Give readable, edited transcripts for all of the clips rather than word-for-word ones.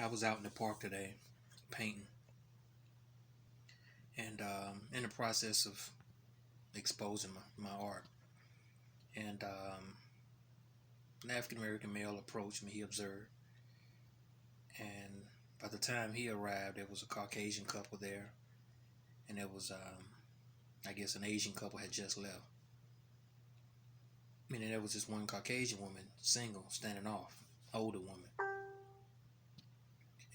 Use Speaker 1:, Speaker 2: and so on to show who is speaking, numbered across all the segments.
Speaker 1: I was out in the park today painting and in the process of exposing my art. And an African American male approached me, he observed. And by the time he arrived, there was a Caucasian couple there. And there was, I guess, an Asian couple had just left. Meaning there was this one Caucasian woman, single, standing off, older woman.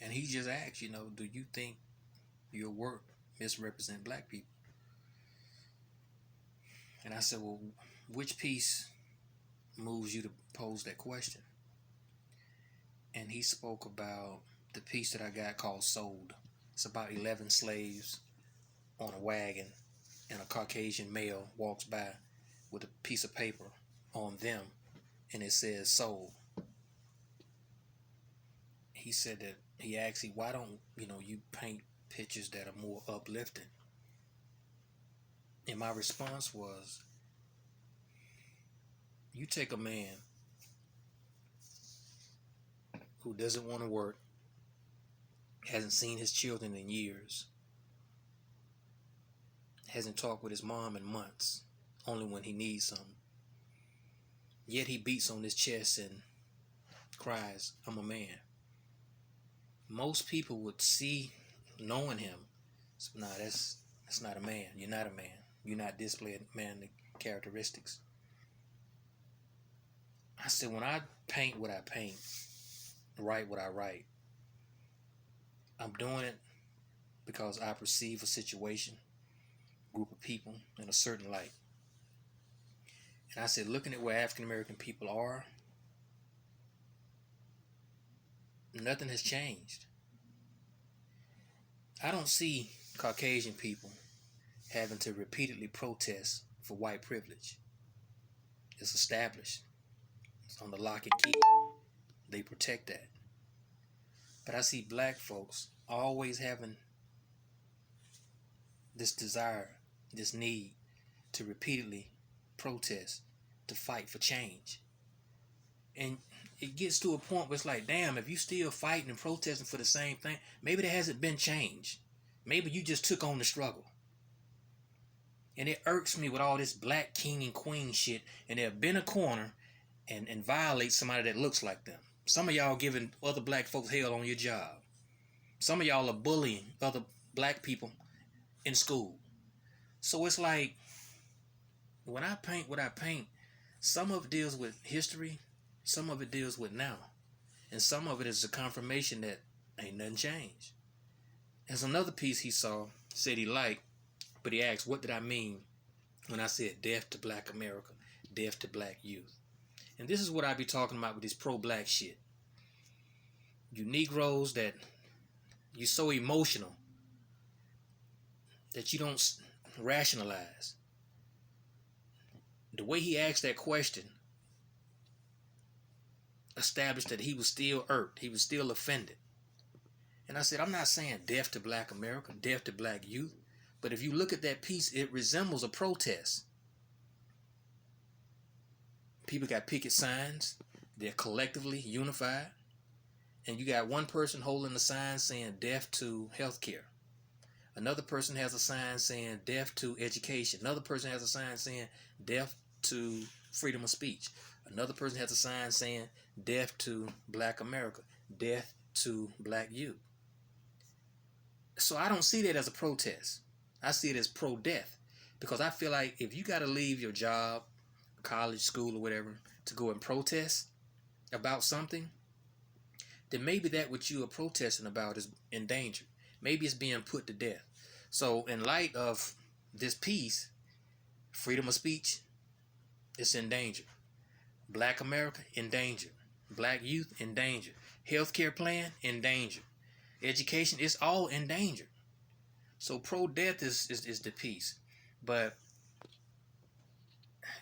Speaker 1: And he just asked, do you think your work misrepresent black people? And I said, well, which piece moves you to pose that question? And he spoke about the piece that I got called Sold. It's about 11 slaves on a wagon, and a Caucasian male walks by with a piece of paper on them, and it says sold. He said that he asked me, why don't you paint pictures that are more uplifting? And my response was, you take a man who doesn't want to work, hasn't seen his children in years, hasn't talked with his mom in months, only when he needs something. Yet he beats on his chest and cries, I'm a man. Most people would see, knowing him, nah, that's not a man. You're not a man. You're not displaying manly characteristics. I said, when I paint what I paint, write what I write, I'm doing it because I perceive a situation, group of people in a certain light. And I said, looking at where African American people are, nothing has changed. I don't see Caucasian people having to repeatedly protest for white privilege. It's established. It's on the lock and key. They protect that. But I see black folks always having this desire, this need to repeatedly protest, to fight for change. And it gets to a point where it's like, damn, if you still fighting and protesting for the same thing, maybe there hasn't been change. Maybe you just took on the struggle. And it irks me with all this black king and queen shit, and they'll bend a corner and violate somebody that looks like them. Some of y'all giving other black folks hell on your job. Some of y'all are bullying other black people in school. So it's like, when I paint what I paint, some of it deals with history, some of it deals with now, and some of it is a confirmation that ain't nothing changed. There's another piece he saw, said he liked, but he asked, what did I mean when I said death to black America, death to black youth? And this is what I be talking about with this pro-black shit. You Negroes that you're so emotional that you don't rationalize. The way he asked that question established that he was still irked. He was still offended. And I said, I'm not saying death to black America, death to black youth. But if you look at that piece, it resembles a protest. People got picket signs. They're collectively unified. And you got one person holding a sign saying death to healthcare. Another person has a sign saying death to education. Another person has a sign saying death to freedom of speech. Another person has a sign saying death to black America, death to black youth. So I don't see that as a protest. I see it as pro-death, because I feel like if you got to leave your job, college, school, or whatever, to go and protest about something, then maybe that what you are protesting about is endangered. Maybe it's being put to death. So in light of this piece, freedom of speech, it's in danger. Black America, in danger. Black youth, in danger. Healthcare plan, in danger. Education, it's all in danger. So pro-death is the piece. But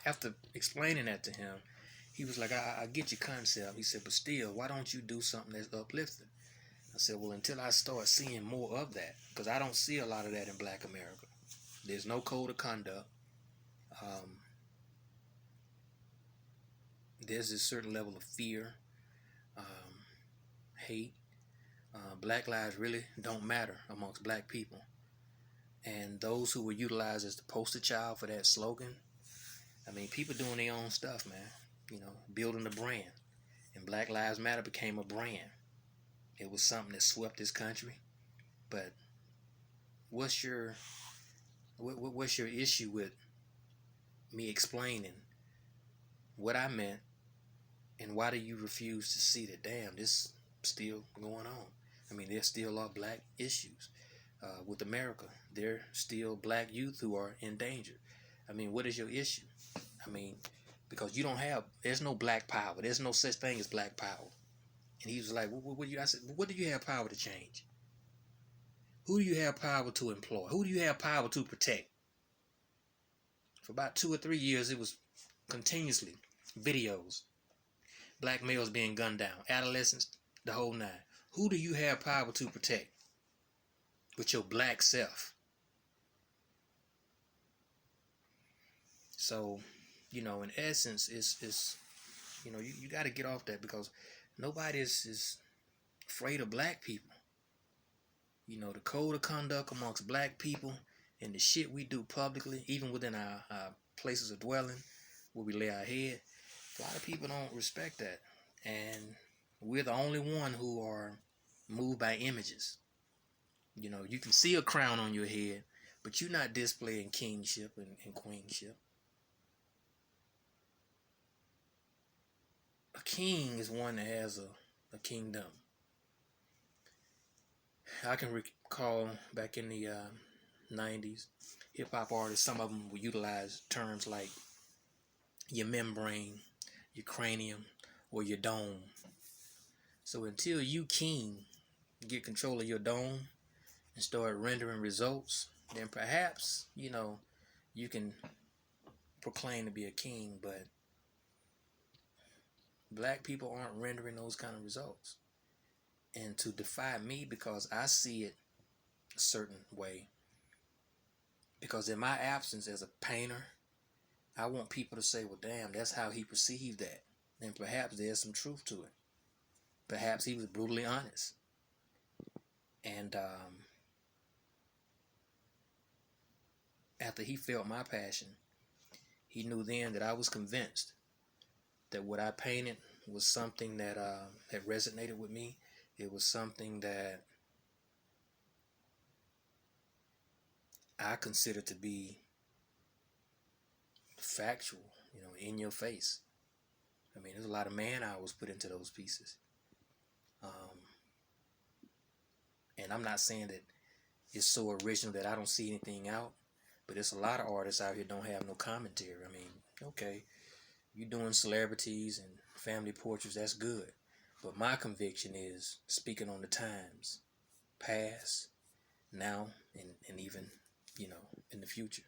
Speaker 1: after explaining that to him, he was like, I get your concept. He said, but still, why don't you do something that's uplifting? I said, well, until I start seeing more of that, because I don't see a lot of that in black America. There's no code of conduct. There's a certain level of fear, hate, Black lives really don't matter amongst black people. And those who were utilized as the poster child for that slogan, I mean, people doing their own stuff, man. You know, building a brand. And Black Lives Matter became a brand. It was something that swept this country. But what's your what's your issue with me explaining what I meant, and why do you refuse to see that? Damn, this still going on. I mean, there still are black issues with America. There still black youth who are in danger. I mean, what is your issue? I mean, because you don't have, there's no black power. There's no such thing as black power. And he was like, what do you? I said, what do you have power to change? Who do you have power to employ? Who do you have power to protect? For about 2 or 3 years, it was continuously videos, black males being gunned down, adolescents, the whole nine. Who do you have power to protect with your black self? So, you know, in essence, it's you know, you got to get off that, because nobody is afraid of black people. You know, the code of conduct amongst black people and the shit we do publicly, even within our places of dwelling, where we lay our head, a lot of people don't respect that. And we're the only one who are moved by images. You know, you can see a crown on your head, but you're not displaying kingship and queenship. A king is one that has a kingdom. I can recall back in the 90s, hip-hop artists, some of them would utilize terms like your membrane, your cranium, or your dome. So until you king get control of your dome and start rendering results, then perhaps, you know, you can proclaim to be a king. But black people aren't rendering those kind of results. And to defy me because I see it a certain way, because in my absence as a painter, I want people to say, well, damn, that's how he perceived that. And perhaps there's some truth to it. Perhaps he was brutally honest. And after he felt my passion, he knew then that I was convinced that what I painted was something that had resonated with me. It was something that I consider to be factual, you know, in your face. I mean, there's a lot of man hours put into those pieces. And I'm not saying that it's so original that I don't see anything out, but there's a lot of artists out here don't have no commentary. I mean, okay, you're doing celebrities and family portraits, that's good. But my conviction is speaking on the times, past, now, and even, you know, in the future.